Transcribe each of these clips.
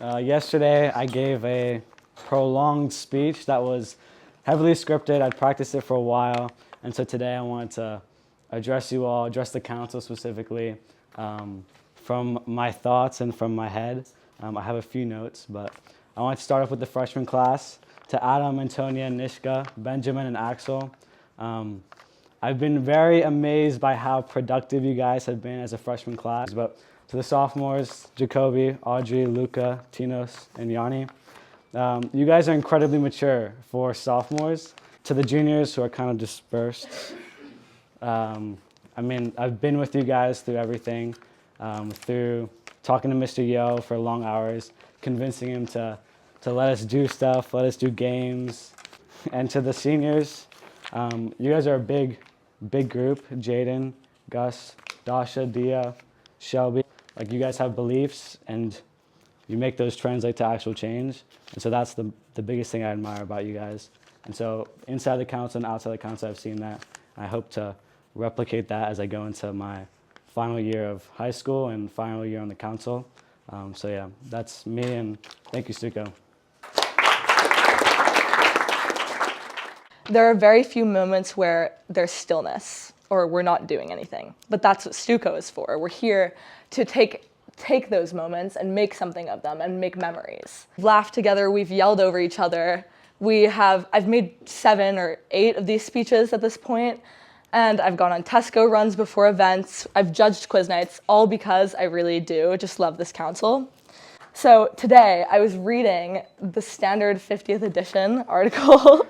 Yesterday I gave a prolonged speech that was heavily scripted. I'd practiced it for a while, and so today I wanted to address you all, address the council specifically, from my thoughts and from my head. I have a few notes, but I want to start off with the freshman class. To Adam, Antonia, Nishka, Benjamin, and Axel. I've been very amazed by how productive you guys have been as a freshman class. But to the sophomores, Jacoby, Audrey, Luca, Tinos, and Yanni, you guys are incredibly mature for sophomores. To the juniors who are kind of dispersed, I've been with you guys through everything, through talking to Mr. Yo for long hours, convincing him to let us do stuff, let us do games. And to the seniors, you guys are a big group. Jaden, Gus, Dasha, Dia, Shelby. Like, you guys have beliefs and you make those translate to actual change. And so that's the biggest thing I admire about you guys. And so inside the council and outside the council, I've seen that. I hope to replicate that as I go into my final year of high school and final year on the council. So yeah, that's me, and thank you, Stuco. There are very few moments where there's stillness or we're not doing anything, but that's what Stuco is for. We're here to take those moments and make something of them and make memories. We've laughed together, we've yelled over each other. I've made 7 or 8 of these speeches at this point, and I've gone on Tesco runs before events. I've judged quiz nights, all because I really do just love this council. So today I was reading the standard 50th edition article,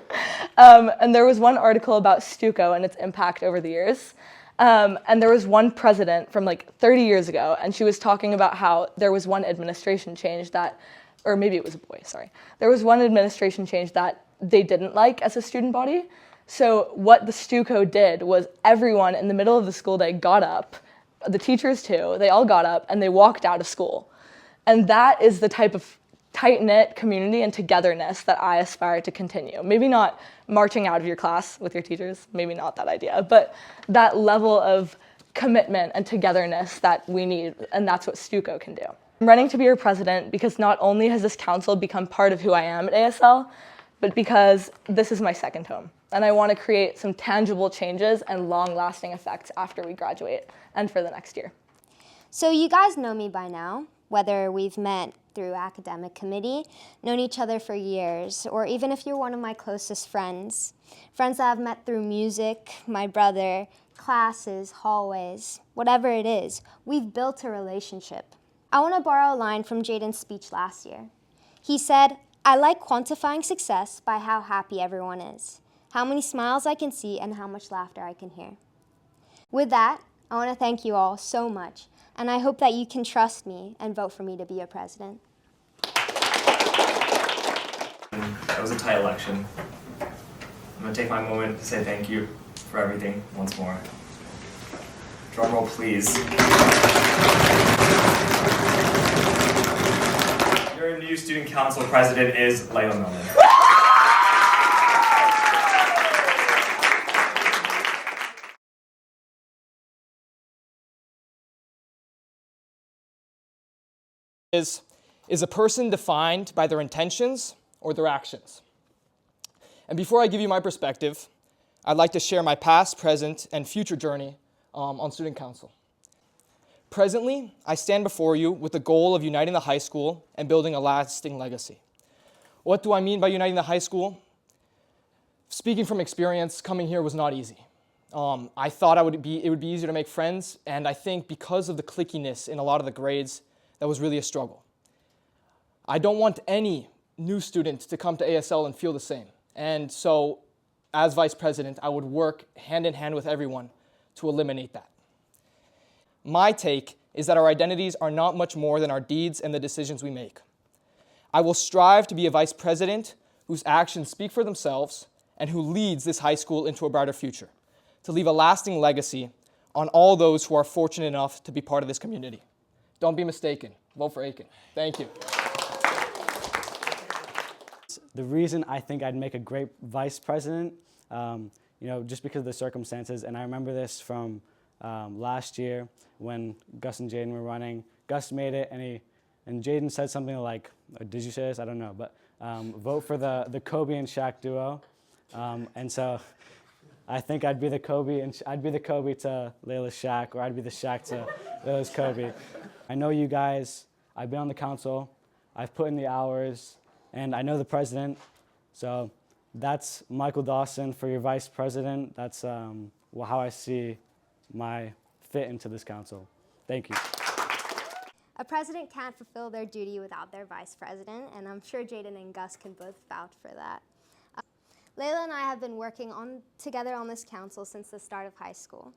and there was one article about Stuco and its impact over the years. And there was one president from like 30 years ago, and she was talking about how there was one administration change that, or maybe it was a boy, sorry. There was one administration change that they didn't like as a student body. So what the Stuco did was everyone in the middle of the school day got up, the teachers too, they all got up and they walked out of school. And that is the type of tight-knit community and togetherness that I aspire to continue. Maybe not marching out of your class with your teachers, maybe not that idea, but that level of commitment and togetherness that we need, and that's what Stuco can do. I'm running to be your president because not only has this council become part of who I am at ASL, but because this is my second home. And I want to create some tangible changes and long-lasting effects after we graduate and for the next year. So you guys know me by now, whether we've met through academic committee, known each other for years, or even if you're one of my closest friends. Friends that I've met through music, my brother, classes, hallways, whatever it is, we've built a relationship. I want to borrow a line from Jaden's speech last year. He said, "I like quantifying success by how happy everyone is, how many smiles I can see, and how much laughter I can hear." With that, I want to thank you all so much, and I hope that you can trust me and vote for me to be your president. That was a tight election. I'm going to take my moment to say thank you for everything once more. Drum roll, please. Your new student council president is Layla Millman. Is a person defined by their intentions or their actions? And before I give you my perspective, I'd like to share my past, present, and future journey on student council. Presently, I stand before you with the goal of uniting the high school and building a lasting legacy. What do I mean by uniting the high school? Speaking from experience, coming here was not easy. I thought it would be easier to make friends, and I think because of the clickiness in a lot of the grades, that was really a struggle. I don't want any new student to come to ASL and feel the same. And so, as vice president, I would work hand in hand with everyone to eliminate that. My take is that our identities are not much more than our deeds and the decisions we make. I will strive to be a vice president whose actions speak for themselves and who leads this high school into a brighter future, to leave a lasting legacy on all those who are fortunate enough to be part of this community. Don't be mistaken. Vote for Aiken. Thank you. The reason I think I'd make a great vice president, just because of the circumstances, and I remember this from last year when Gus and Jaden were running. Gus made it, and he And Jaden said something like, or did you say this? I don't know, but vote for the Kobe and Shaq duo. And so I think I'd be the Kobe to Layla's Shaq, or I'd be the Shaq to Layla's Kobe. I know you guys. I've been on the council. I've put in the hours, and I know the president. So that's Michael Dawson for your vice president. That's how I see my fit into this council. Thank you. A president can't fulfill their duty without their vice president, and I'm sure Jaden and Gus can both vouch for that. Layla and I have been working together on this council since the start of high school.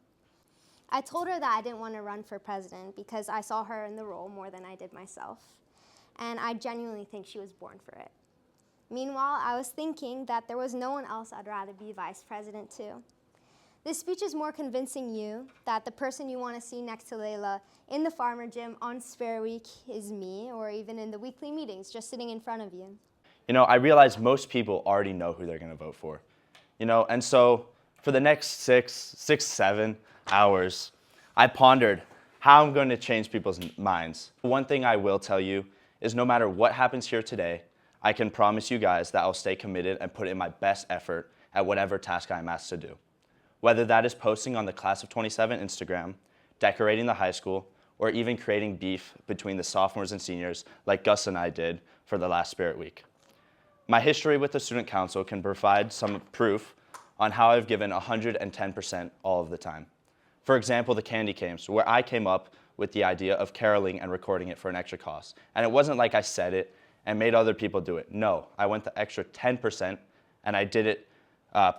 I told her that I didn't want to run for president because I saw her in the role more than I did myself, and I genuinely think she was born for it. Meanwhile, I was thinking that there was no one else I'd rather be vice president to. This speech is more convincing you that the person you want to see next to Layla in the farmer gym on spare week is me, or even in the weekly meetings, just sitting in front of you. You know, I realize most people already know who they're going to vote for. You know, and so for the next 7 hours, I pondered how I'm going to change people's minds. One thing I will tell you is no matter what happens here today, I can promise you guys that I'll stay committed and put in my best effort at whatever task I'm asked to do. Whether that is posting on the Class of 27 Instagram, decorating the high school, or even creating beef between the sophomores and seniors like Gus and I did for the last Spirit Week. My history with the Student Council can provide some proof on how I've given 110% all of the time. For example, the candy canes, where I came up with the idea of caroling and recording it for an extra cost. And it wasn't like I said it and made other people do it. No, I went the extra 10%, and I did it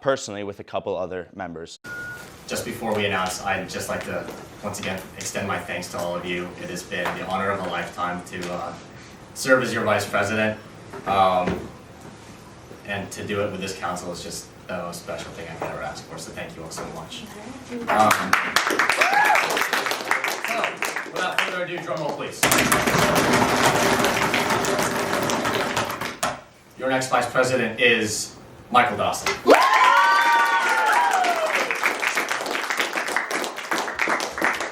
personally with a couple other members. Just before we announce, I'd just like to once again extend my thanks to all of you. It has been the honor of a lifetime to serve as your vice president. And to do it with this council is just the most special thing I could ever ask for, so thank you all so much. So, without further ado, drum roll please. Your next vice president is Michael Dawson.